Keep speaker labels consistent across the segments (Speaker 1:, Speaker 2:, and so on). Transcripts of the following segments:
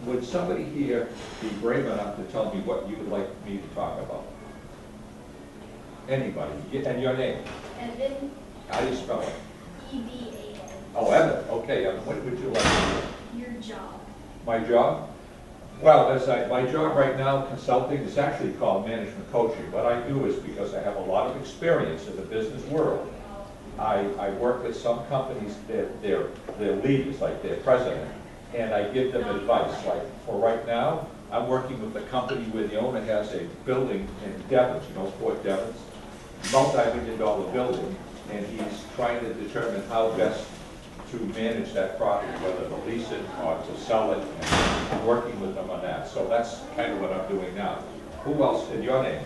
Speaker 1: would somebody here be brave enough to tell me what you would like me to talk about? Anybody? And your name?
Speaker 2: Evan.
Speaker 1: How do you spell it?
Speaker 2: E-V-A-N.
Speaker 1: Oh, Evan. Okay, Evan, what would you like to do?
Speaker 2: Your job.
Speaker 1: My job? Well, my job right now, consulting, is actually called management coaching. What I do is because I have a lot of experience in the business world. I work with some companies, they're leaders, like their president, and I give them advice. Like for right now, I'm working with a company where the owner has a building in Devens, you know, Fort Devens, multi-million-dollar building, and he's trying to determine how best to manage that property, whether to lease it or to sell it, and I'm working with them on that. So that's kind of what I'm doing now. Who else? In your name?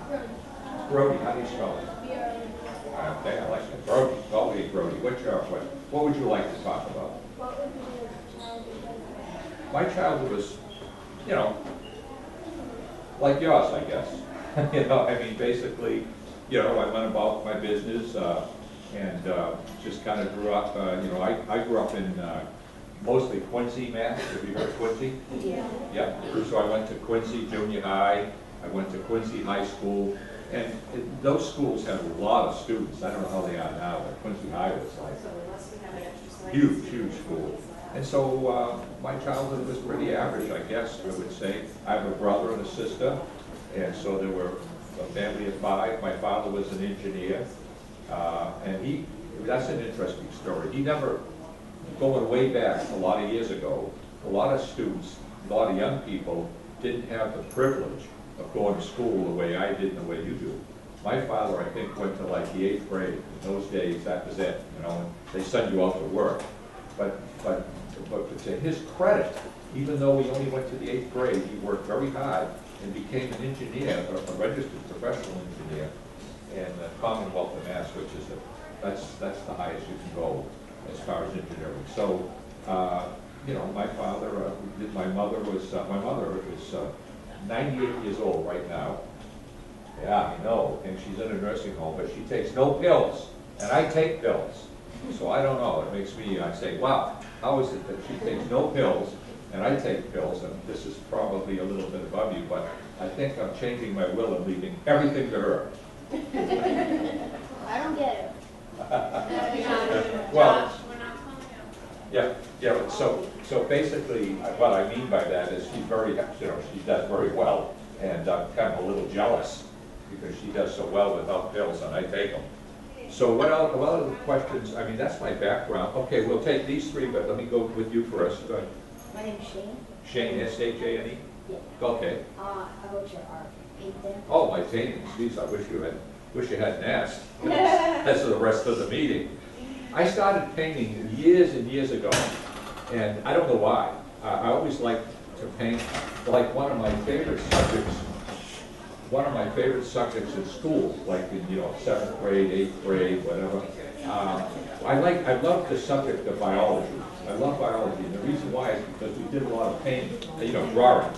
Speaker 2: Brody.
Speaker 1: Brody, how do you spell it?
Speaker 2: B-R-O-D-Y.
Speaker 1: Okay, I like it. Brody. Okay, Brody. What would you like to talk about?
Speaker 2: What would be your childhood like?
Speaker 1: My childhood was, you know, like yours, I guess. You know, I mean, basically, you know, I went about my business and just kind of grew up. You know, I grew up in mostly Quincy, Mass. Have you heard of Quincy?
Speaker 2: Yeah.
Speaker 1: Yeah. So I went to Quincy Junior High. I went to Quincy High School. And those schools had a lot of students. I don't know how they are now, but Quincy High was like huge school. And so my childhood was pretty average, I guess, I would say. I have a brother and a sister, and so there were a family of 5. My father was an engineer, and that's an interesting story. He never, going way back a lot of years ago, a lot of students, a lot of young people didn't have the privilege of going to school the way I did and the way you do. My father, I think, went to like the 8th grade. In those days, that was it, you know, and they sent you out to work. But to his credit, even though he only went to the 8th grade, he worked very hard and became an engineer, a registered professional engineer in the Commonwealth of Mass, which is that's the highest you can go as far as engineering. So, you know, my mother was 98 years old right now. Yeah, I know, and she's in a nursing home, but she takes no pills, and I take pills. So I don't know, it makes me, I say, wow, how is it that she takes no pills, and I take pills, and this is probably a little bit above you, but I think I'm changing my will and leaving everything to her.
Speaker 2: I don't get it.
Speaker 1: Well, yeah, so basically, what I mean by that is she's very, you know, she does very well, and I'm kind of a little jealous because she does so well without pills and I take them. So what other questions? I mean, that's my background. Okay, we'll take these 3, but let me go with you first. Go ahead.
Speaker 2: My name's Shane.
Speaker 1: Shane, S-H-A-N-E?
Speaker 2: Yeah.
Speaker 1: Okay.
Speaker 2: How about your art? Painting?
Speaker 1: Oh, my paintings. Geez, I wish you hadn't asked. That's the rest of the meeting. I started painting years and years ago, and I don't know why. I always liked to paint. Like one of my favorite subjects in school, like in 7th grade, 8th grade, whatever. I love the subject of biology. I love biology, and the reason why is because we did a lot of painting, drawing,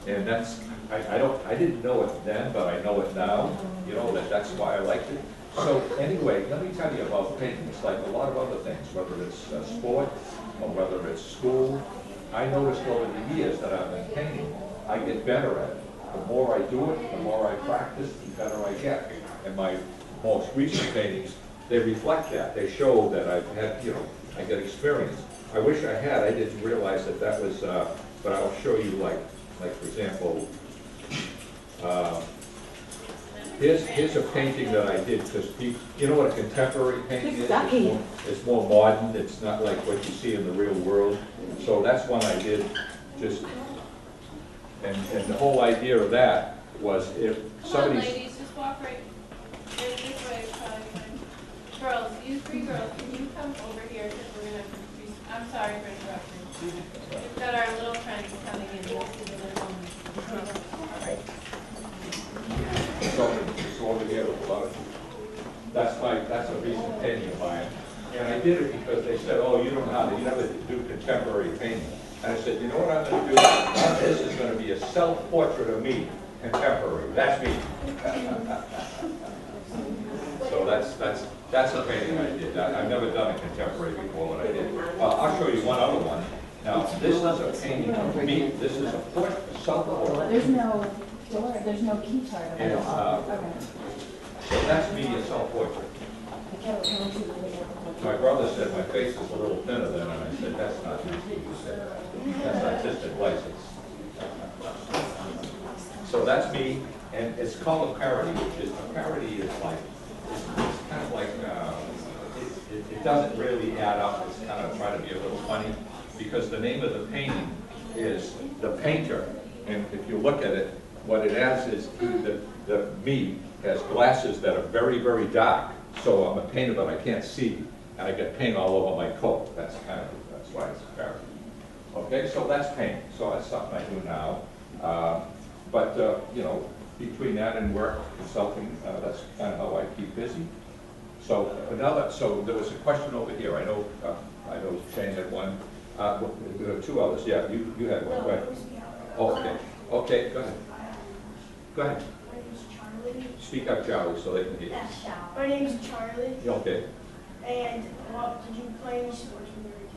Speaker 1: and I didn't know it then, but I know it now. That's why I liked it. So anyway, let me tell you about painting. It's like a lot of other things, whether it's sport or whether it's school. I noticed over the years that I've been painting, I get better at it. The more I do it, the more I practice, the better I get. And my most recent paintings, they reflect that. They show that I've had, I get experience. I wish I had. I didn't realize that was, but I'll show you like for example, here's a painting that I did because you know what a contemporary painting is? It's more modern. It's not like what you see in the real world. So that's one I did just, and the whole idea of that was if somebody's...
Speaker 3: Come on, ladies, just walk right this way. It's probably fine. Girls, you 3 girls, can you come over here because we're going to... I'm sorry for interrupting. We've got our little friends coming in.
Speaker 1: So over here with a lot of, that's a recent painting of mine. And I did it because they said, oh, you don't know how to, you never do contemporary painting. And I said, you know what I'm going to do? This is going to be a self-portrait of me, contemporary. That's me. So that's a painting I did. I've never done a contemporary before, but I did. I'll show you one other one. Now, this is a painting of me, this is a self-portrait.
Speaker 4: There's no door, there's no key card.
Speaker 1: And,
Speaker 4: Okay.
Speaker 1: so that's me, a self-portrait. My brother said my face is a little thinner than, and I said, that's not me. He said, that's artistic license. So that's me, and it's called a parody, which is, a parody is like, it's kind of like, it doesn't really add up, it's kind of trying to be a little funny, because the name of the painting is The Painter, and if you look at it, what it has is, the me has glasses that are very, very dark, so I'm a painter, but I can't see, and I get paint all over my coat. That's why it's a parody. Okay, so that's paint, so that's something I do now. But you know, between that and work, consulting, that's kind of how I keep busy. So so there was a question over here. I know Shane had one. There are two others. Yeah, you had one. Go ahead. Oh, okay. Okay, go ahead. Go ahead.
Speaker 2: My name is Charlie.
Speaker 1: Speak up, Charlie, so they can hear you.
Speaker 2: My name is Charlie.
Speaker 1: Okay.
Speaker 2: And did you play any sports when you were a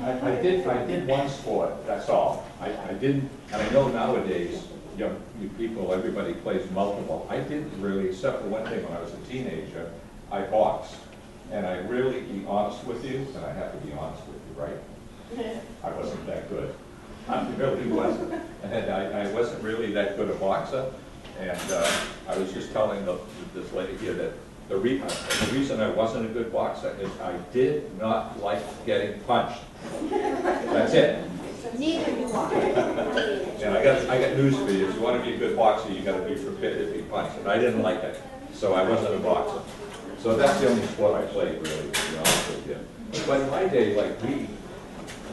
Speaker 2: kid?
Speaker 1: I did one sport, that's all. I didn't, and I know nowadays, young people, everybody plays multiple. I didn't really, except for one thing, when I was a teenager, I boxed. And I really, be honest with you, and I have to be honest with you, right? I wasn't that good. I really wasn't. And I wasn't really that good a boxer. And I was just telling this lady here that the reason I wasn't a good boxer is I did not like getting punched. That's it.
Speaker 2: Neither do I.
Speaker 1: And I got news for you. If you want to be a good boxer, you got to be prepared to be punched. And I didn't like it, so I wasn't a boxer. So that's the only sport I played, really, to be honest with you. But in my day, like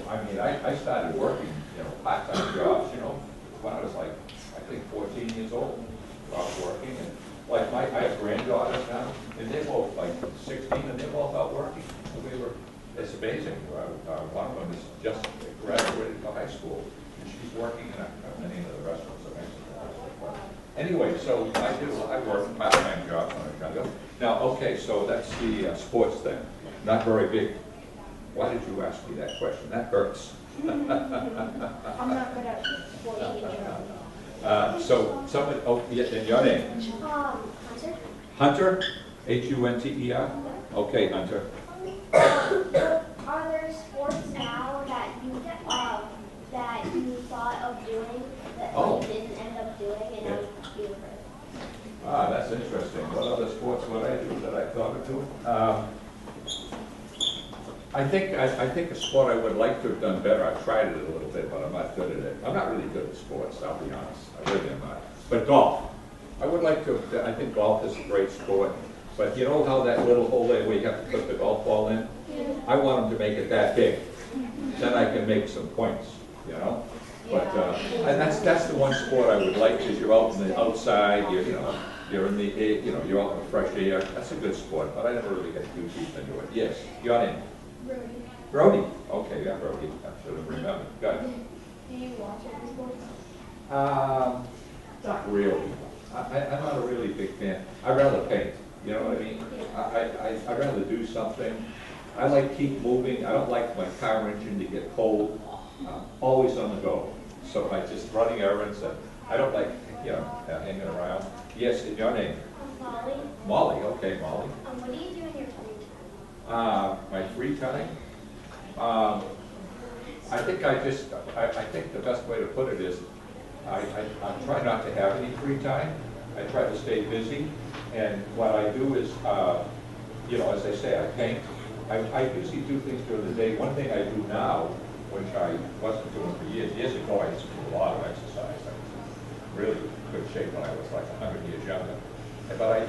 Speaker 1: I started working, you know, part-time jobs, you know, when I was like, I think 14 years old. I was working, and like I have granddaughters now, and they're both like 16, and they're both out working. It's amazing. One of them is just graduated from high school, and she's working, and I don't know the name of the restaurant, so anyway, so I worked part-time jobs when I was younger. Now, okay, so that's the sports thing. Not very big. Why did you ask me that question? That hurts.
Speaker 2: I'm not good at sports in general.
Speaker 1: So somebody, oh, yeah, and your name?
Speaker 2: Hunter?
Speaker 1: Hunter? H-U-N-T-E-R? Okay, Hunter.
Speaker 2: Are there sports now that you thought of doing that you didn't end up doing and now you regret?
Speaker 1: That's interesting. What other sports would I do that I thought of doing? I think a sport I would like to have done better. I've tried it a little bit, but I'm not good at it. I'm not really good at sports, I'll be honest. I really am not. But golf. I would like to, I think golf is a great sport. But you know how that little hole there where you have to put the golf ball in?
Speaker 2: Yeah.
Speaker 1: I want them to make it that big. Then I can make some points, you know? But, and that's the one sport I would like, because you're out in the outside, you're in the air, you're out in the fresh air. That's a good sport, but I never really got too deep into it. Yes, your name?
Speaker 2: Brody.
Speaker 1: Brody. Okay, yeah, Brody. I should have remembered. Go ahead.
Speaker 2: Do you watch any sports?
Speaker 1: Not really. I'm not a really big fan. I'd rather paint. You know what I mean? I'd rather do something. I like keep moving. I don't like my car engine to get cold. I'm always on the go. So I just running errands, and I don't like, hanging around. Yes, and your name?
Speaker 2: Molly.
Speaker 1: Molly. Okay, Molly.
Speaker 2: What do you do in your free time?
Speaker 1: My free time? I think the best way to put it is I try not to have any free time. I try to stay busy, and what I do is, as I say, I paint. I usually do things during the day. One thing I do now, which I wasn't doing for years ago, I used to do a lot of exercise. I was in really good shape when I was like 100 years younger. But I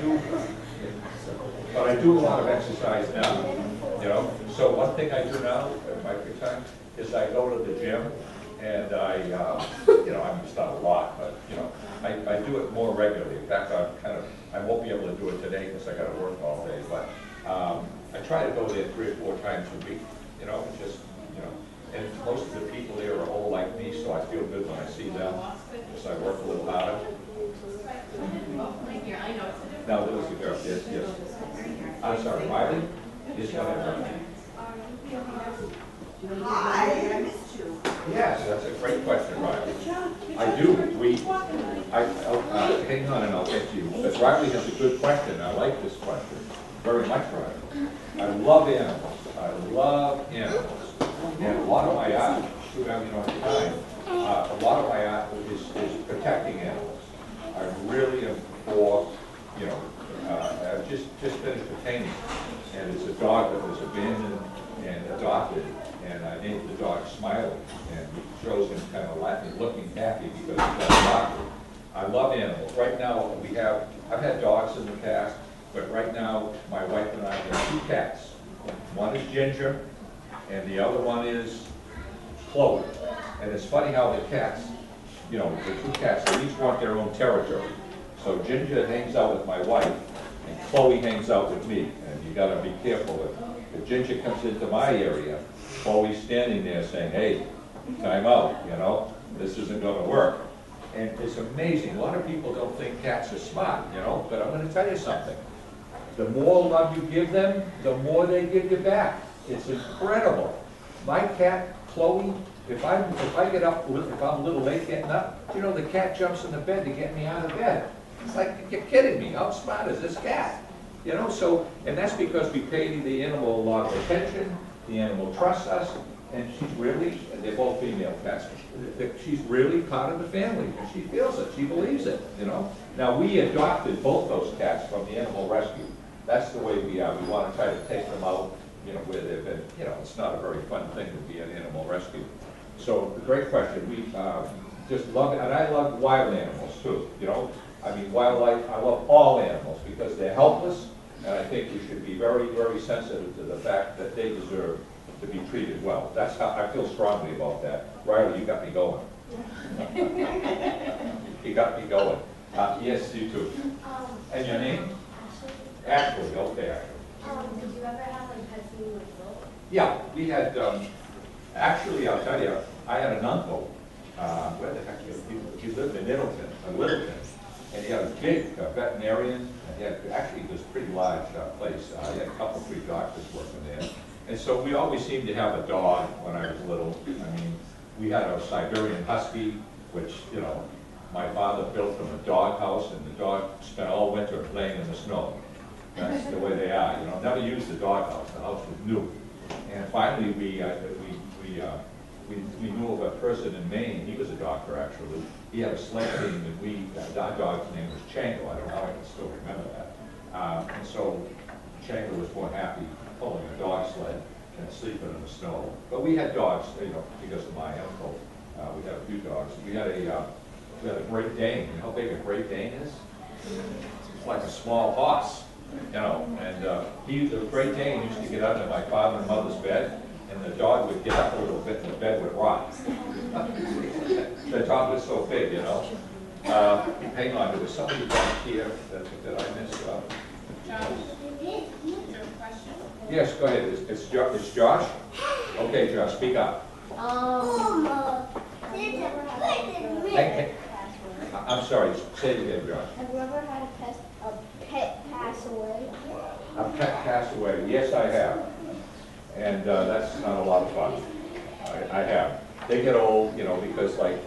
Speaker 1: do a lot of exercise now, So one thing I do now in my free time is I go to the gym, and I just not a lot, but I do it more regularly. In fact, I won't be able to do it today because I got to work all day, but I try to go there 3 or 4 times a week, and most of the people there are old like me, so I feel good when I see them, so I work a little harder. Now, there was a girl, yes. I'm sorry, Riley? Yes, go ahead, Riley.
Speaker 5: Hi, I missed you.
Speaker 1: Yes, that's a great question, Riley. I do. Hang on and I'll get to you. But Riley has a good question. I like this question very much, Riley. I love animals. I love animals. And a lot of my art, too bad we don't have time, a lot of my art is protecting animals. I really am for, you know, I've just finished a painting, and it's a dog that was abandoned and adopted, and I named the dog Smiley, and it shows him kind of laughing, looking happy because he's adopted. I love animals. Right now, I've had dogs in the past, but right now, my wife and I have 2 cats. One is Ginger, and the other one is Chloe. And it's funny how the cats, you know, the 2 cats, they each want their own territory. So Ginger hangs out with my wife, and Chloe hangs out with me. And you gotta be careful. If Ginger comes into my area, Chloe's standing there saying, hey, time out, you know, this isn't gonna work. And it's amazing. A lot of people don't think cats are smart, you know, but I'm gonna tell you something. The more love you give them, the more they give you back. It's incredible. My cat, Chloe, if I get up, if I'm a little late getting up, you know, the cat jumps in the bed to get me out of bed. It's like, you're kidding me. How smart is this cat? You know, so, and that's because we pay the animal a lot of attention, the animal trusts us, and she's really, and they're both female cats, she's really part of the family, and she feels it, she believes it, you know. Now, we adopted both those cats from the animal rescue. That's the way we are. We want to try to take them out, you know, where they've been, you know, it's not a very fun thing to be an animal rescue. So, great question. We just love it, and I love wild animals too, you know. I mean, wildlife, I love all animals because they're helpless, and I think we should be very, very sensitive to the fact that they deserve to be treated well. That's how I feel strongly about that. Riley, you got me going. You got me going. Yes, you too. And your name? Ashley. Okay, Ashley.
Speaker 2: Did you ever have like pets when you were little?
Speaker 1: Yeah, we had, actually, I'll tell you, I had an uncle, where the heck, he lived in Littleton, and he had a big veterinarian, and he had, actually, it was a pretty large place. He had a couple, 3 doctors working there. And so we always seemed to have a dog when I was little. I mean, we had a Siberian Husky, which, you know, my father built from a dog house, and the dog spent all winter playing in the snow. That's the way they are, you know. Never used the dog house. The house was new. And finally, we knew of a person in Maine. He was a doctor, actually. He had a sled team, and our dog's name was Chango. I don't know how I can still remember that. And so Chango was more happy pulling a dog sled and sleeping in the snow. But we had dogs, you know, because of my uncle. We had a few dogs. We had a Great Dane. You know how big a Great Dane is? It's like a small horse, you know. And the Great Dane used to get under my father and mother's bed, and the dog would get up a little bit, and the bed would rock. The dog was so big, you know. Hang on, there was somebody back here that I missed.
Speaker 3: Josh, your question?
Speaker 1: Yes, go ahead. It's Josh? Okay, Josh, speak up. I'm sorry, say it again, Josh.
Speaker 2: Have you ever had a pet pass away?
Speaker 1: A pet pass away. Yes, I have. And that's not a lot of fun. I have. They get old, you know, because, like,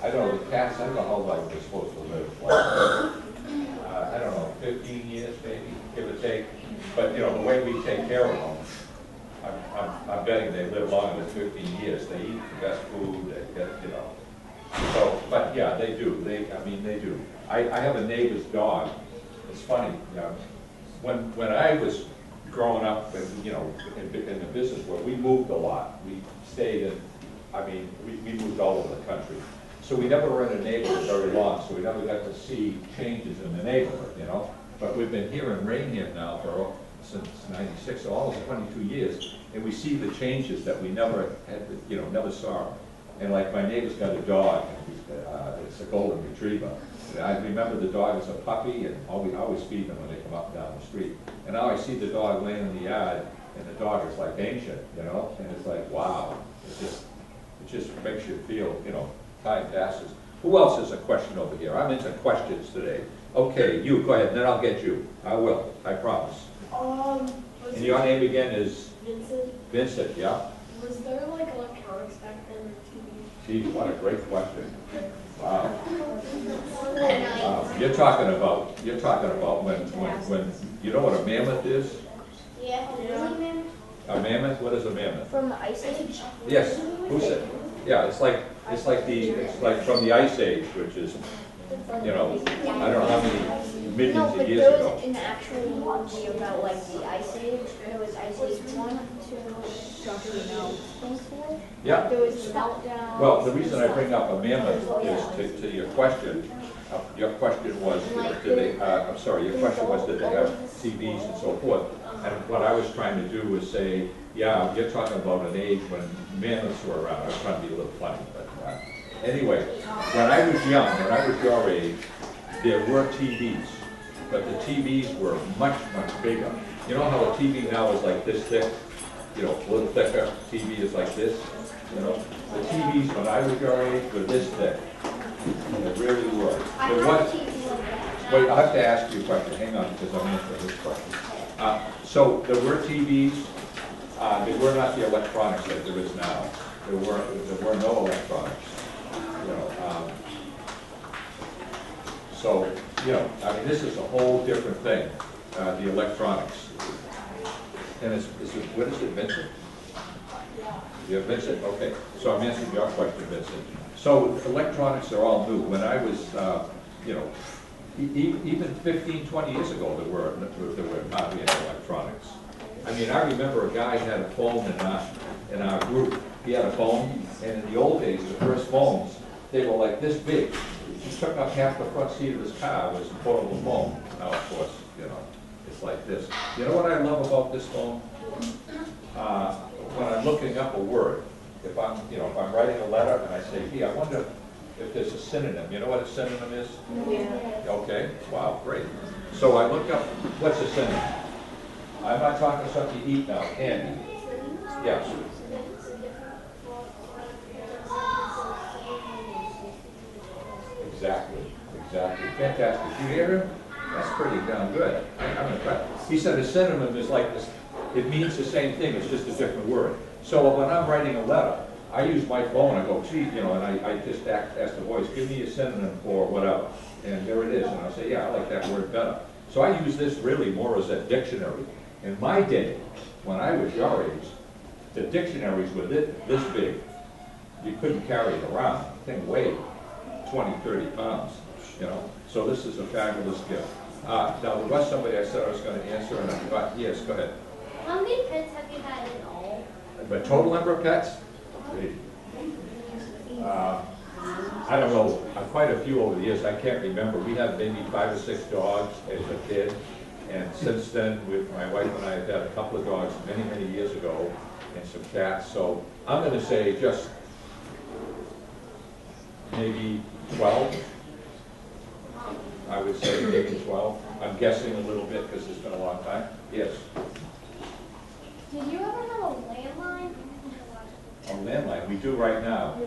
Speaker 1: I don't know, the cats, I don't know how long they're supposed to live. Like, I don't know, 15 years maybe, give or take. But, you know, the way we take care of them, I'm betting they live longer than 15 years. They eat the best food, they get, you know. So, but yeah, they do. I mean, they do. I have a neighbor's dog. It's funny, you know, when I was growing up, and, you know, in the business where we moved a lot, we stayed in, I mean, we moved all over the country. So we never were in a neighborhood very long, so we never got to see changes in the neighborhood, you know. But we've been here in Raynham now since '96, so almost 22 years, and we see the changes that we never had, you know, never saw. And like my neighbor's got a dog, it's a golden retriever. And I remember the dog as a puppy, and I always feed them when they come up and down the street. And now I see the dog laying in the yard, and the dog is like ancient, you know. And it's like, wow, it just makes you feel, you know, time passes. Who else has a question over here? I'm into questions today. Okay, you, go ahead, and then I'll get you. I will, I promise. And your name again is?
Speaker 2: Vincent.
Speaker 1: Vincent, yeah?
Speaker 2: Was there like electronics back then or TV?
Speaker 1: Gee, what a great question. Wow. You're talking about when, you know what a mammoth is?
Speaker 2: Yeah. Really, man?
Speaker 1: A mammoth, what is a mammoth?
Speaker 2: From the Ice Age?
Speaker 1: Yes, who said? Yeah, it's like from the Ice Age, which is, you know, I don't know how many millions of years
Speaker 2: there
Speaker 1: ago.
Speaker 2: was an actual movie about like the Ice Age. There was Ice Age 1, 2,
Speaker 1: Yeah.
Speaker 2: there was Meltdown.
Speaker 1: Well, the reason I bring up a mammoth is to your question. Your question was, did they, I'm sorry, your question was, did they have TVs and so forth? And what I was trying to do was say, yeah, you're talking about an age when mammoths were around. I was trying to be a little funny, but anyway, when I was young, when I was your age, there were TVs, but the TVs were much, much bigger. You know how a TV now is like this thick? You know, a little thicker. TV is like this. You know, the TVs when I was your age were this thick. They really were.
Speaker 2: I
Speaker 1: There
Speaker 2: have a
Speaker 1: was,
Speaker 2: TV like that.
Speaker 1: wait, I have to ask you a question. Hang on, because I'm answering this question. So there were TVs. They were not the electronics that there is now. There were no electronics. You know, so you know, I mean, this is a whole different thing. The electronics. And what is it, Vincent? Yeah, Vincent. Okay. So I'm answering your question, Vincent. So electronics are all new. When I was, you know, even 15, 20 years ago, there were hardly any electronics. I mean, I remember a guy had a phone in our group. He had a phone, and in the old days, the first phones, they were like this big. He took up half the front seat of his car was a portable phone. Now, of course, you know, it's like this. You know what I love about this phone? When I'm looking up a word, if I'm writing a letter and I say, gee, I wonder if there's a synonym. You know what a synonym is?
Speaker 2: Yeah.
Speaker 1: Okay, wow, great. So I look up, what's a synonym? I'm not talking something you eat now, candy. Yes. Exactly. Fantastic. You hear him? That's pretty darn good. I'm impressed. He said a synonym is like this. It means the same thing, it's just a different word. So when I'm writing a letter, I use my phone, I go, gee, you know, and I just ask the voice, give me a synonym for whatever. And there it is, and I'll say, yeah, I like that word better. So I use this really more as a dictionary. In my day, when I was your age, the dictionaries were this big. You couldn't carry it around. The thing weighed 20, 30 pounds, you know. So this is a fabulous gift. Now, there was somebody I said I was going to answer, and I forgot. Yes, go ahead.
Speaker 2: How many pets have you had in all?
Speaker 1: The total number of pets? I don't know, quite a few over the years. I can't remember. We had maybe 5 or 6 dogs as a kid. And since then, with my wife and I have had a couple of dogs many, many years ago, and some cats. So I'm going to say just maybe 12. I would say maybe 12. I'm guessing a little bit because it's been a long time. Yes.
Speaker 2: Did you ever have a landline?
Speaker 1: A landline, we do right now.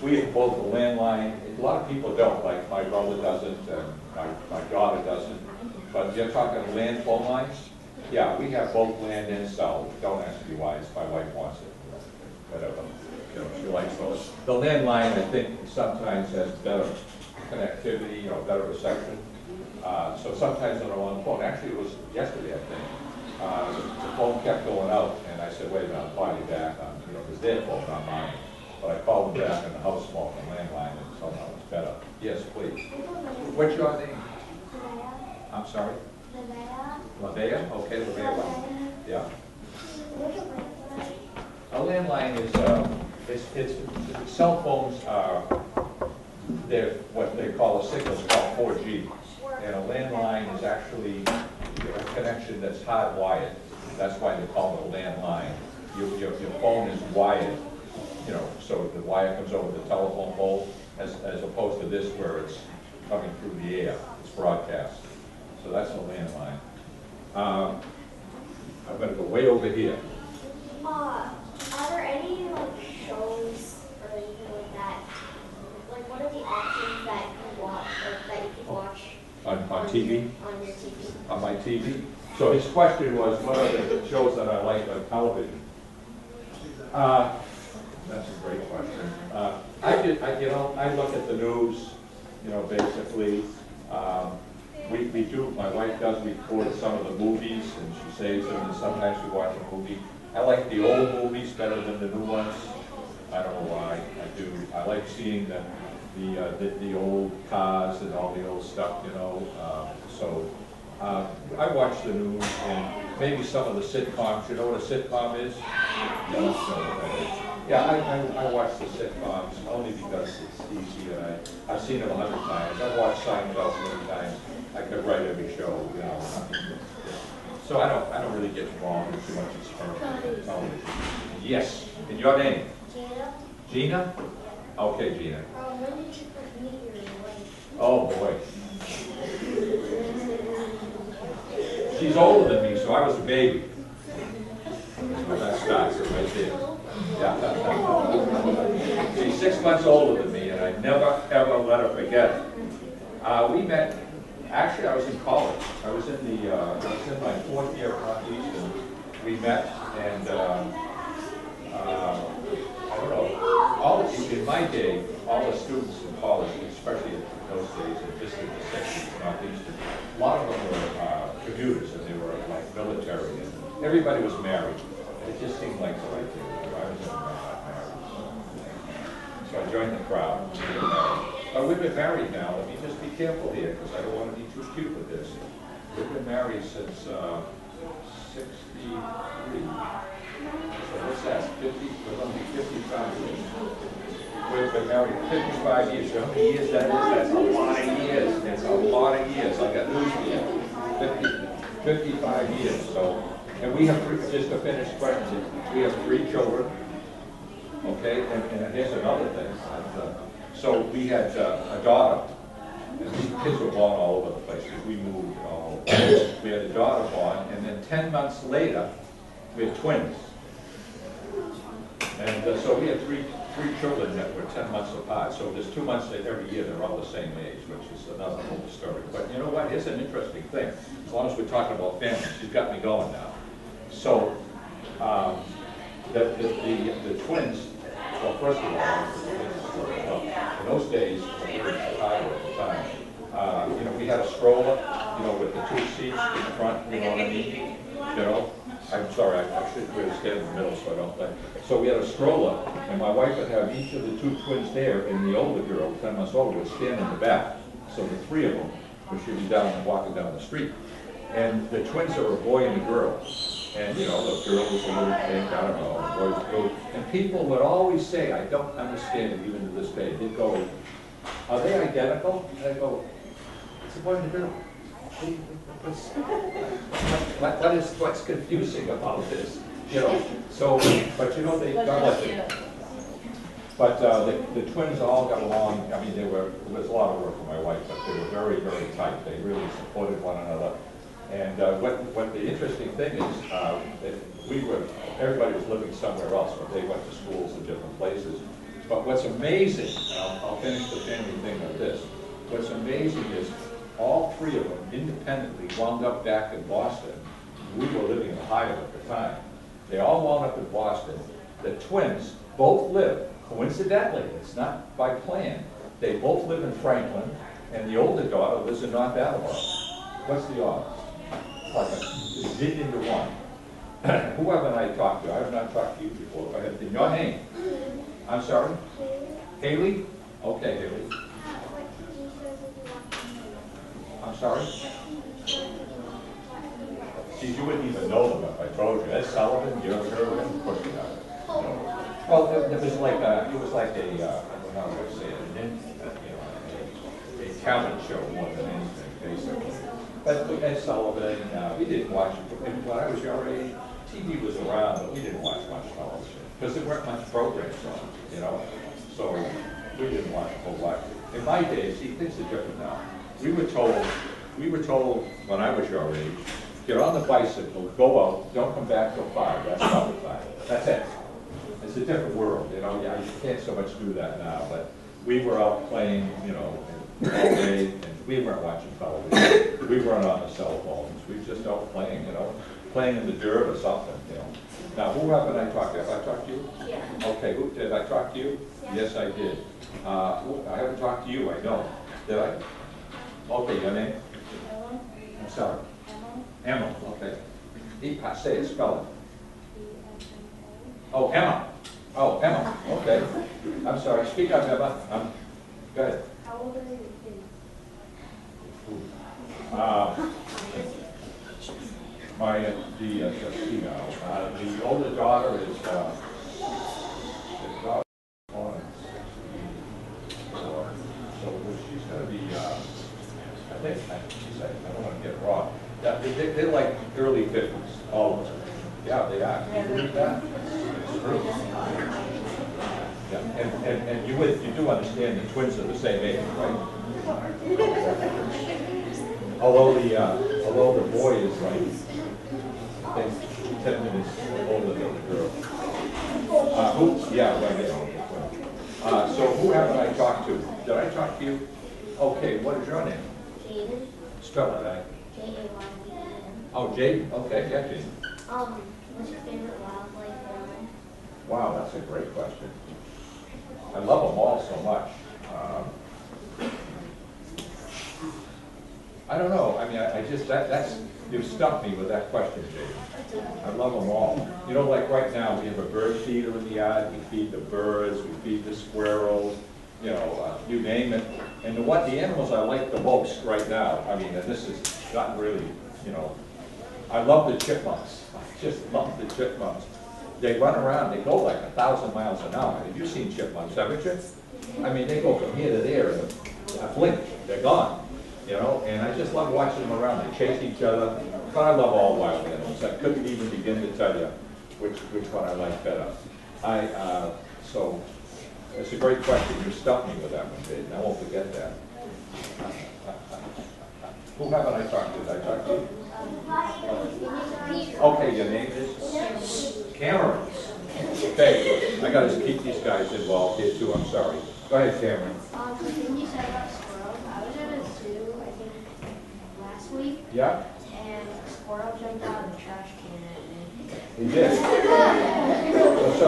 Speaker 1: We have both a landline, a lot of people don't, like my brother doesn't, and my daughter doesn't. But you're talking land phone lines? Yeah, we have both land and cell. Don't ask me why, it's my wife wants it. Whatever, you know, she likes those. The landline, I think, sometimes has better connectivity, you know, better reception. So sometimes when I'm on the phone, actually it was yesterday, I think, the phone kept going out, and I said, wait a minute, I'll call you back on, you know, because their phone, not mine. But I called them back in the house phone, the landline, and somehow it's better. Yes, please. What's your name? I'm sorry? Lavea? Okay, Lavea. Yeah. A landline is, cell phones are, they're what they call a signal, it's called 4G. And a landline is actually a connection that's hardwired. That's why they call it a landline. Your phone is wired, you know, so the wire comes over the telephone pole as opposed to this where it's coming through the air. It's broadcast. So that's a landline. I'm going to go way over here.
Speaker 2: Are there any like shows or anything like that? Like, what are the options that you watch, or that you can watch
Speaker 1: On TV?
Speaker 2: On your TV.
Speaker 1: On my TV. So his question was, what are the shows that I like on television? That's a great question. I look at the news, basically. We do, my wife does record some of the movies, and she saves them, and sometimes we watch a movie. I like the old movies better than the new ones. I don't know why, I do. I like seeing the old cars and all the old stuff, I watch the news and maybe some of the sitcoms. You know what a sitcom is? You don't know what that is. Yeah, I watch the sitcoms only because it's easy, and I've seen them 100 times. I've watched Seinfeld many times. I could write every show, So I don't really get involved in too much experimental television. Yes, in your name?
Speaker 2: Gina?
Speaker 1: Gina? Okay, Gina.
Speaker 2: When did you put me in your life?
Speaker 1: Oh, boy. She's older than me, so I was a baby. So that starts it right there. Yeah. She's 6 months older than me, and I never, ever let her forget it. We met, actually I was in college. I was in my 4th year at Northeastern. We met, and I don't know, in my day, all the students in college, especially in those days, and just in the 60s, Northeastern, a lot of them were commuters, and they were like military, and everybody was married. It just seemed like the right thing to do. I was not married. So I joined the crowd. But we've been married now. Let me just be careful here, because I don't want to be too cute with this. We've been married since 63. So what's that? 50? We're going to be 55 years. We've been married 55 years. You know how many years that is? That's a lot of years. That's a lot of years. I got news for you. 55 years. So, and we have just to finish questions. We have 3 children. Okay, and here's another thing. So we had a daughter, and these kids were born all over the place because we moved all over. We had a daughter born, and then 10 months later, we had twins. And so we had three children that were 10 months apart. So there's 2 months every year, they're all the same age, which is another whole story. But you know what, here's an interesting thing. As long as we're talking about family, she's got me going now. So the twins, well, first of all, in those days, we were in Chicago at the time, we had a stroller, with the 2 seats in the front, you know what I mean? I'm sorry, I should really stand in the middle so I don't think. So we had a stroller, and my wife would have each of the 2 twins there, and the older girl, 10 months older, would stand in the back. So the 3 of them would be down and walking down the street. And the twins are a boy and a girl. And the girl was a little pink, I don't know, the boy's blue. And people would always say, I don't understand it even to this day, they'd go, are they identical? And I go, it's a boy and a girl. What's confusing about this? So, but they got like it. But the twins all got along. I mean, it was a lot of work for my wife, but they were very, very tight. They really supported one another. And what the interesting thing is, everybody was living somewhere else, but they went to schools in different places. But what's amazing, and I'll finish the family thing with this, what's amazing is all 3 of them independently wound up back in Boston. We were living in Ohio at the time. They all wound up in Boston. The twins both live, coincidentally, it's not by plan, they both live in Franklin, and the older daughter lives in North Attleboro. What's the odds? Like a zillion to 1. Whoever I talked to, I have not talked to you before. Go ahead. In your name? I'm sorry? Haley? Okay, Haley. I'm sorry? See, you wouldn't even know them if I told you. Ed Sullivan, you ever heard of him? Of course you haven't. Well, it was like a, I don't know how to say it, a talent show more than anything, basically. But Ed Sullivan, we didn't watch it. When I was your age, TV was around, but we didn't watch much television because there weren't much programs on, So we didn't watch a whole lot. In my days, see, things are different now. We were told when I was your age, get on the bicycle, go out, don't come back till 5. That's probably 5. That's it. It's a different world, you can't so much do that now. But we were out playing, all day, and we weren't watching television. We weren't on the cell phones. We were just out playing, playing in the dirt or something, Now, who haven't I talked to? Have I talked to you?
Speaker 2: Yeah.
Speaker 1: Okay, did I talk to you?
Speaker 2: Yeah.
Speaker 1: Yes, I did. I haven't talked to you, I know. Did I? Okay, your name?
Speaker 2: Emma.
Speaker 1: I'm sorry.
Speaker 2: Emma.
Speaker 1: Emma, okay. Say it, spell it.
Speaker 2: E-M-M-A.
Speaker 1: Oh, Emma. Oh, Emma, okay. I'm sorry, speak up, Emma. Go ahead.
Speaker 2: How old are your kids?
Speaker 1: The older daughter is, on, so she's gonna be, I think, I don't wanna get it wrong. Yeah, they're like early 50s, all of them. Yeah, they are. Can you believe that? It's true. Yeah, and you do understand the twins are the same age, right? Although the boy is like, I think, 10 minutes older than the girl. Yeah, right there. So who haven't I talked to? Did I talk to you? Okay, what is your name?
Speaker 2: Jaden.
Speaker 1: Spell it,
Speaker 2: J-A-Y-D-E-N.
Speaker 1: Oh, Jaden, okay, yeah, Jaden.
Speaker 2: What's your favorite wildlife animal?
Speaker 1: Wow, that's a great question. I love them all so much. I don't know, I mean, I just, you've stumped me with that question, Jaden. I love them all. You know, like right now, we have a bird feeder in the yard, we feed the birds, we feed the squirrels, you know, you name it. And the animals I like the most right now, I mean, and this is not really, you know, I love the chipmunks. I just love the chipmunks. They run around, they go like 1,000 miles an hour. Have you seen chipmunks, haven't you? I mean, they go from here to there in a blink, they're gone, you know, and I just love watching them around. They chase each other, but I love all wild animals. I couldn't even begin to tell you which one I like better. So, it's a great question. You stumped me with that one, Jaden. I won't forget that. Who haven't I talked to? Did I talk to you? Okay, your name is? Cameron. Okay, I gotta keep these guys involved here too, I'm sorry. Go ahead, Cameron.
Speaker 2: When you said about squirrels, I was at a zoo, I think, last week,
Speaker 1: Yeah?
Speaker 2: and a squirrel jumped out of the trash can at me.
Speaker 1: He did. So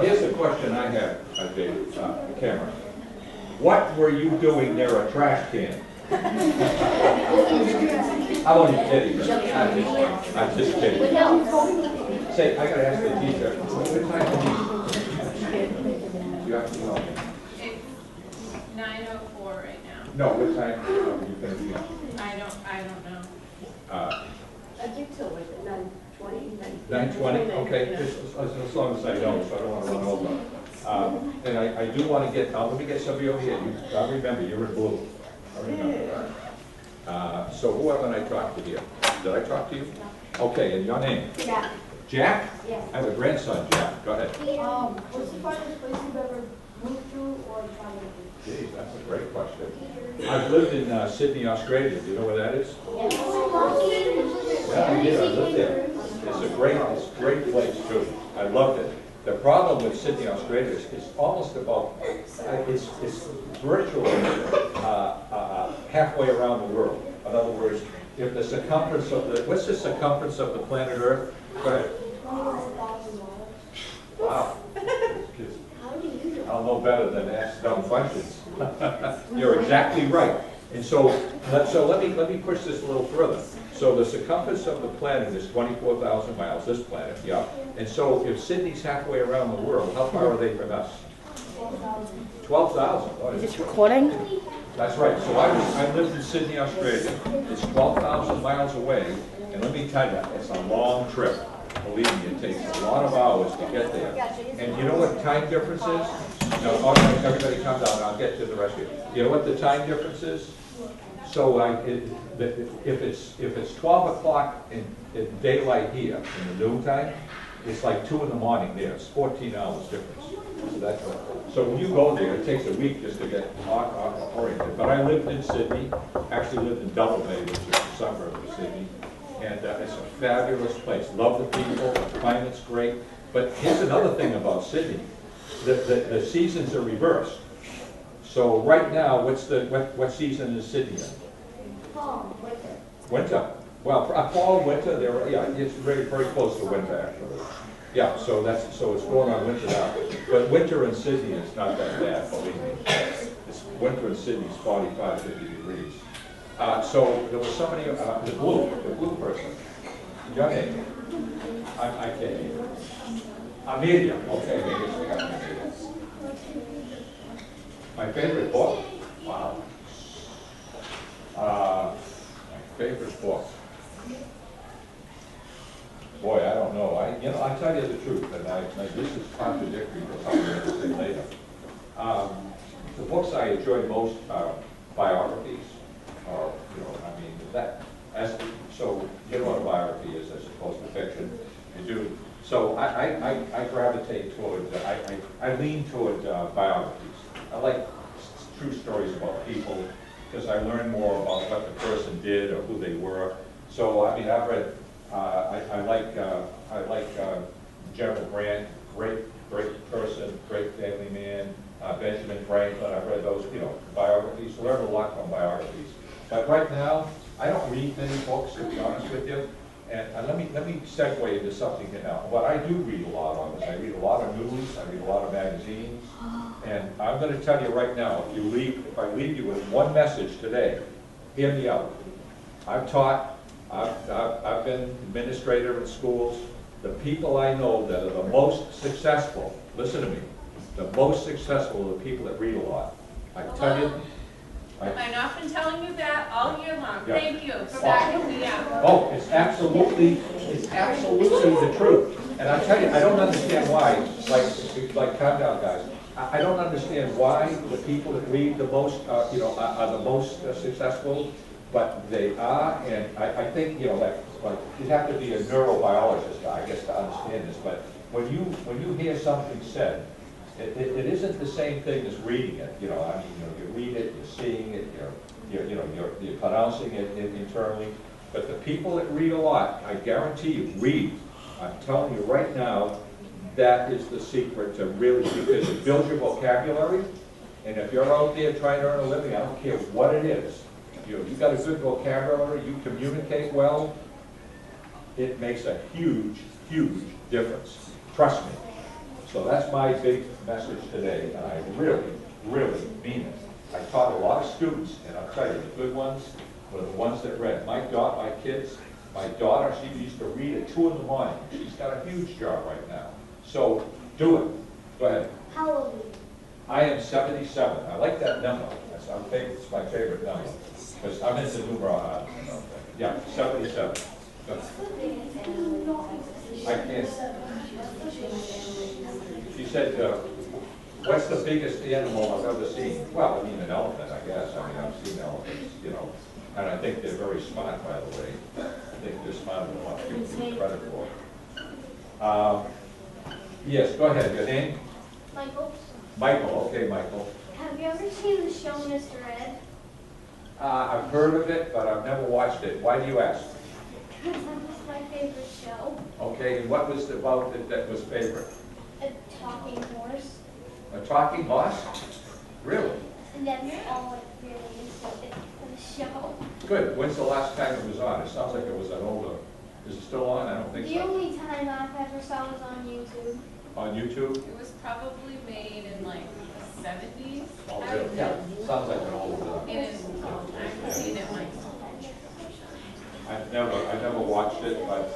Speaker 1: here's the question I have, Cameron. What were you doing near a trash can? I'm only kidding. I'm just kidding. Say, I gotta ask the teacher, what time do you have to know?
Speaker 3: It's 9:04 right now.
Speaker 1: No, what time are you gonna be on?
Speaker 3: I don't know.
Speaker 5: I think so, like 9:20.
Speaker 1: 9:20, okay, as long as I know, so I don't want to run over. And I do want to get, let me get some of you over here. I remember, you're in blue. I remember. So who haven't I talked to here? Did I talk to you? Okay, and your name?
Speaker 2: Jack.
Speaker 1: Jack?
Speaker 2: Yes.
Speaker 1: I have a grandson, Jack. Go ahead.
Speaker 5: What's the farthest place you've ever moved to or traveled to?
Speaker 1: Geez, that's a great question. I've lived in Sydney, Australia. Do you know where that is?
Speaker 2: Yes.
Speaker 1: Yeah, I did. I lived there. It's a great place too. I loved it. The problem with Sydney, Australia is it's almost about, it's virtually halfway around the world. In other words, if the circumference of the, what's the circumference of the planet Earth? Go ahead.
Speaker 2: 24,000 miles.
Speaker 1: Wow.
Speaker 2: How do you know?
Speaker 1: I'll know better than to ask dumb questions. You're exactly right. And so let me push this a little further. So the circumference of the planet is 24,000 miles, this planet, yeah? And so if Sydney's halfway around the world, how far are they from us?
Speaker 2: 12,000.
Speaker 1: 12,000. Oh,
Speaker 4: Is this recording?
Speaker 1: that's right. So I lived in Sydney, Australia. It's 12,000 miles away. And let me tell you, it's a long trip. Believe me, it takes a lot of hours to get there. And you know what time difference is? No, all right, everybody calm down. I'll get to the rest of you. You know what the time difference is? So if it's 12 o'clock in daylight here, in the noontime, it's like 2 in the morning there. It's 14 hours difference. So that's what. So when you go there, it takes a week just to get oriented. But I lived in Sydney, actually lived in Double Bay, which is a suburb of Sydney. And it's a fabulous place. Love the people, the climate's great. But here's another thing about Sydney. The seasons are reversed. So right now, what season is Sydney in?
Speaker 2: Fall, winter.
Speaker 1: Winter. Well, fall, winter, yeah, it's very, very close to winter, actually. Yeah, so it's going on winter now. But winter in Sydney is not that bad, believe me. Winter in Sydney is 45, 50 degrees. So there was somebody, the blue person, your name, I can't hear. Amelia, okay, maybe I got Amelia. My favorite book? Wow. My favorite book. Boy, I don't know. I'll tell you the truth, and this is contradictory to something I'm going to say later. The books I enjoy most are biographies, or, so you know what a biography is as opposed to fiction. You do. So I gravitate toward, I lean toward biographies. I like true stories about people, because I learn more about what the person did or who they were. So, I've read, I like General Grant, great person, great family man, Benjamin Franklin. I've read those, biographies, learn a lot from biographies. But right now, I don't read many books, to be honest with you. And let me segue into something here now. What I do read a lot of is I read a lot of news, I read a lot of magazines, and I'm going to tell you right now, if I leave you with one message today, hear me out. I've taught, I've been administrator in schools. The people I know that are the most successful, listen to me, the most successful are the people that read a lot. I tell you.
Speaker 3: I've not been telling you that all year long.
Speaker 1: Yeah.
Speaker 3: Thank you for backing me up.
Speaker 1: Oh, it's absolutely the truth. And I tell you, I don't understand why, like calm down, guys. I don't understand why the people that read the most, are the most successful, but they are. And I think, like you'd have to be a neurobiologist, I guess, to understand this. But when you hear something said, it isn't the same thing as reading it. You read it, you're seeing it, you're pronouncing it internally. But the people that read a lot, I guarantee you, read. I'm telling you right now, that is the secret to really, because it builds your vocabulary. And if you're out there trying to earn a living, I don't care what it is. You've got a good vocabulary, you communicate well, it makes a huge, huge difference. Trust me. So that's my big message today, and I really, really mean it. I taught a lot of students, and I'll tell you, the good ones were the ones that read. My kids, my daughter, she used to read at 2 in the morning. She's got a huge job right now. So do it. Go ahead.
Speaker 2: How old are you?
Speaker 1: I am 77. I like that number. It's my favorite number. Because I'm into numerology. Yeah, 77. I can't. She said, what's the biggest animal I've ever seen? Well, an elephant, I guess. I've seen elephants, and I think they're very smart, by the way. I think they're smarter than what people give credit for. Yes, go ahead. Your name?
Speaker 2: Michael.
Speaker 1: Michael. Okay, Michael.
Speaker 2: Have you ever seen the show Mr. Ed?
Speaker 1: I've heard of it, but I've never watched it. Why do you ask?
Speaker 2: Because that was my favorite show.
Speaker 1: Okay, and what was about it that was favorite?
Speaker 2: A talking horse.
Speaker 1: A talking horse? Really?
Speaker 2: And that's all it really is for the show.
Speaker 1: Good. When's the last time it was on? It sounds like it was an older. Is it still on? I don't think
Speaker 2: The
Speaker 1: so.
Speaker 2: only time I've ever saw was on YouTube.
Speaker 1: On YouTube?
Speaker 3: It was probably made in like the 70s.
Speaker 1: Oh, really? Yeah. Sounds like an old.
Speaker 3: It is, I've seen it like.
Speaker 1: I've never watched it, but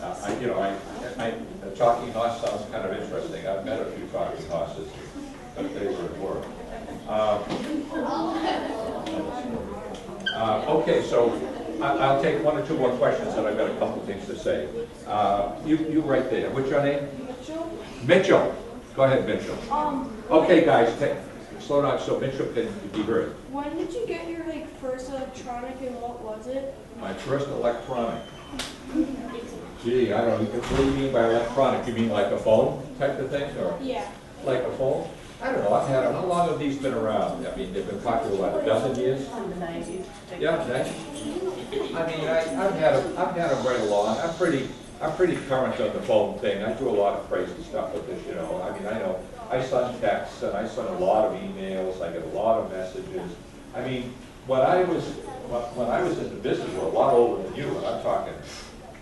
Speaker 1: a talking horse sounds kind of interesting. I've met a few talking horses, but they were at work. Okay, so I'll take 1 or 2 more questions, and I've got a couple of things to say. You right there. What's your name?
Speaker 5: Mitchell?
Speaker 1: Mitchell. Go ahead, Mitchell. Okay, guys, slow down so Mitchell can be heard.
Speaker 5: When did you get your first electronic and what was it?
Speaker 1: My first electronic. Gee, I don't know. What do you mean by electronic? You mean like a phone type of thing, or
Speaker 5: Yeah.
Speaker 1: like a phone? I don't know. I've had them. How long have these been around? I mean, they've been popular what, a dozen years?
Speaker 4: In the 90s.
Speaker 1: Yeah, I've had them right along. I'm pretty current on the phone thing. I do a lot of crazy stuff with this, I know I send texts and I send a lot of emails. I get a lot of messages. when I was in the business world, a lot older than you, and I'm talking,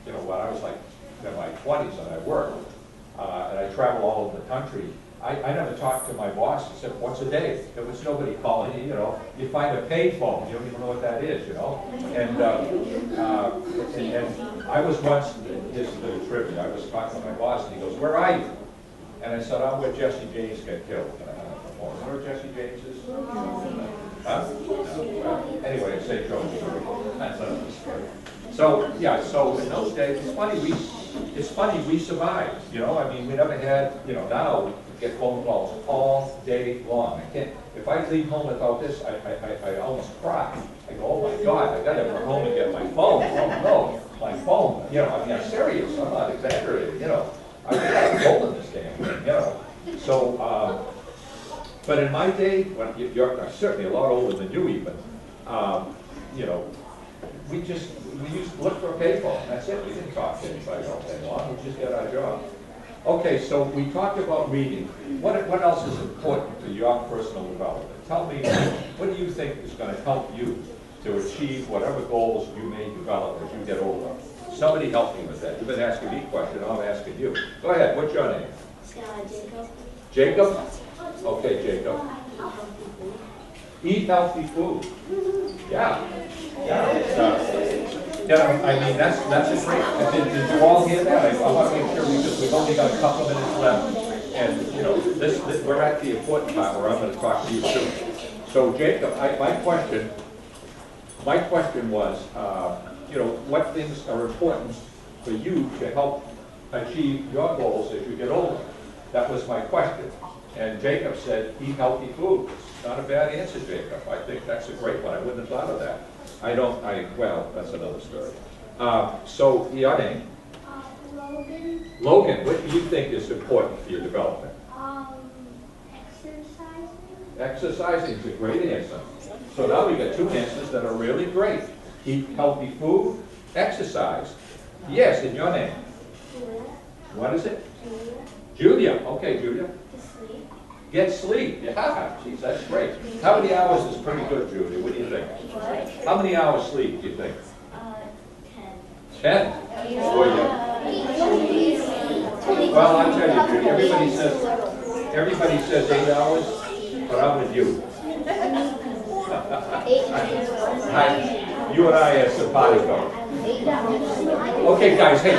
Speaker 1: you know, when I was like in my 20s and I worked, and I traveled all over the country, I never talked to my boss except once a day. There was nobody calling you, you know. You find a payphone, you don't even know what that is, you know. And I was once, here's a little trivia, I was talking to my boss and he goes, "Where are you?" And I said, "I'm where Jesse James got killed." And I hung up the phone. You know where Jesse James is? Huh? No. Well, anyway, St. Joe's. That's another story. So, yeah, so in those days, it's funny we survived, you know. I mean, we never had, you know, now we get phone calls all day long. I can't, if I leave home without this, I almost cry. I go, "Oh my God, I gotta run home and get my phone." Oh no, my phone. You know, I mean, I'm serious, I'm not exaggerating, you know. I got a hole in this damn thing, you know. So, but in my day, when you're certainly a lot older than you even, you know, we used to look for a payphone. That's it. We didn't talk to anybody all day long. We just did our job. Okay, so we talked about reading. What else is important to your personal development? Tell me, what do you think is going to help you to achieve whatever goals you may develop as you get older? Somebody help me with that. You've been asking me questions, I'm asking you. Go ahead, what's your name?
Speaker 2: Jacob.
Speaker 1: Jacob? Okay, Jacob. Eat healthy food. Yeah. Yeah, I mean, that's a great, did you all hear that? I want to make sure we've only got a couple of minutes left. And, you know, we're at the important part where I'm going to talk to you soon. So, Jacob, my question was, you know, what things are important for you to help achieve your goals as you get older? That was my question. And Jacob said, eat healthy food. It's not a bad answer, Jacob. I think that's a great one. I wouldn't have thought of that. Well, that's another story. So, your name?
Speaker 2: Logan.
Speaker 1: Logan, what do you think is important for your development?
Speaker 2: Exercising.
Speaker 1: Exercising is a great answer. So now we got two answers that are really great. Eat healthy food, exercise. Yes, in your name?
Speaker 2: Julia.
Speaker 1: What is it?
Speaker 2: Julia.
Speaker 1: Julia. Okay, Julia.
Speaker 2: To sleep.
Speaker 1: Get sleep. Yeah, geez, that's great. How many hours is pretty good, Julia? What do you think?
Speaker 2: What?
Speaker 1: How many hours sleep do you think?
Speaker 2: 10.
Speaker 1: 10? Oh, yeah. Well, I'll tell you, Judy, everybody says 8 hours, but I'm with you. You and I are simpatico. Okay, guys, hey,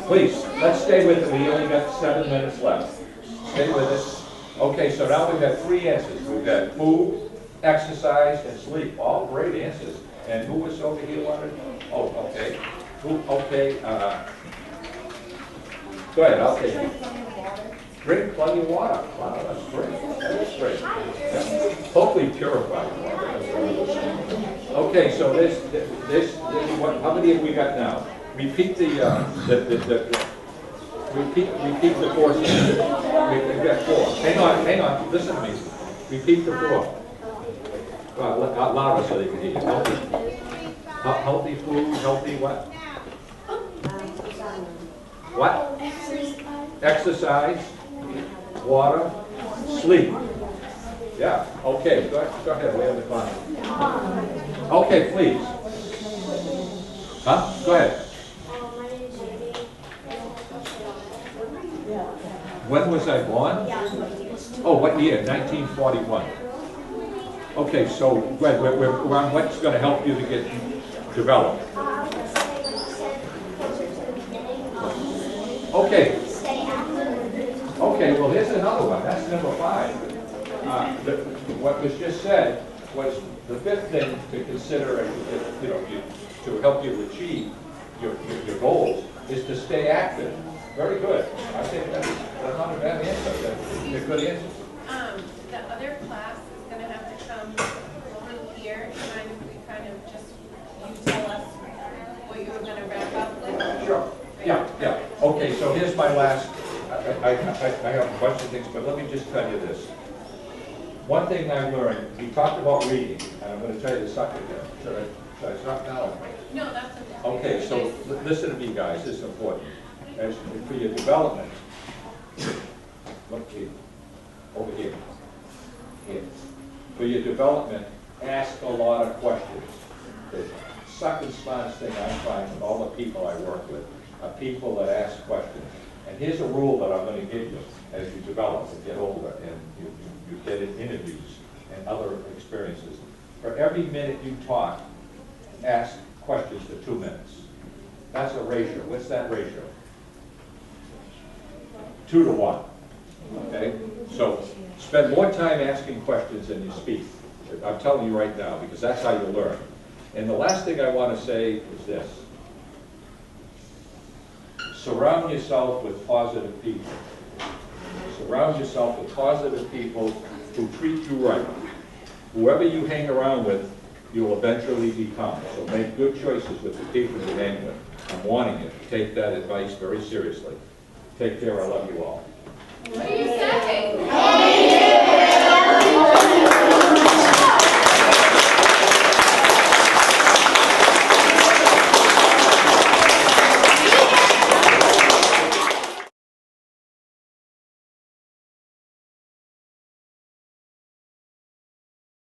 Speaker 1: please, let's stay with it. We only got 7 minutes left. Stay with us. Okay, so now we've got 3 answers. We've got food, exercise, and sleep. All great answers. And who was over here wanted? Oh, okay. Okay, go ahead, I'll take it. Drink plenty of water. Wow, that's great. That's great. Yeah. Hopefully purified water. Okay, so this, how many have we got now? Repeat repeat the 4 sentences. We've got 4. Hang on, listen to me. Repeat the 4. Louder so they can hear you. Healthy food, healthy what? What? Exercise, water, sleep. Yeah, okay, go ahead, way on the clock. Okay, please. Huh? Go ahead.
Speaker 2: My name is Jamie.
Speaker 1: When was I born? Oh, what year? 1941. Okay, so we're on what's going to help you to get developed.
Speaker 2: I would say, like you said, closer to the beginning.
Speaker 1: Okay.
Speaker 2: Stay active.
Speaker 1: Okay, well, here's another one. That's number 5. What was just said was the 5th thing to consider, you know, to help you achieve your goals is to stay active. Very good. I think that's not a bad answer. That's a good answer.
Speaker 3: The other class is going to have to come through here. Mind if we kind of just, you tell us what you were going to wrap up with?
Speaker 1: Sure. Yeah. Okay, so here's my last, I have a bunch of things, but let me just tell you this. One thing I learned, we talked about reading, and I'm going to tell you the subject again. Should I stop now?
Speaker 3: No, that's okay.
Speaker 1: Okay, so listen to me, guys. This is important. As for your development, look here, over here. For your development, ask a lot of questions. The second smartest thing I find with all the people I work with are people that ask questions. And here's a rule that I'm going to give you as you develop and get older and you get in interviews and other experiences. For every minute you talk, ask questions for 2 minutes. That's a ratio. What's that ratio? 2 to 1. Okay? So spend more time asking questions than you speak. I'm telling you right now, because that's how you learn. And the last thing I want to say is this. Surround yourself with positive people. Surround yourself with positive people who treat you right. Whoever you hang around with, you'll eventually become. So make good choices with the people you hang with. I'm warning you. Take that advice very seriously. Take care. I love you all.
Speaker 3: What are you saying?
Speaker 2: Thank you.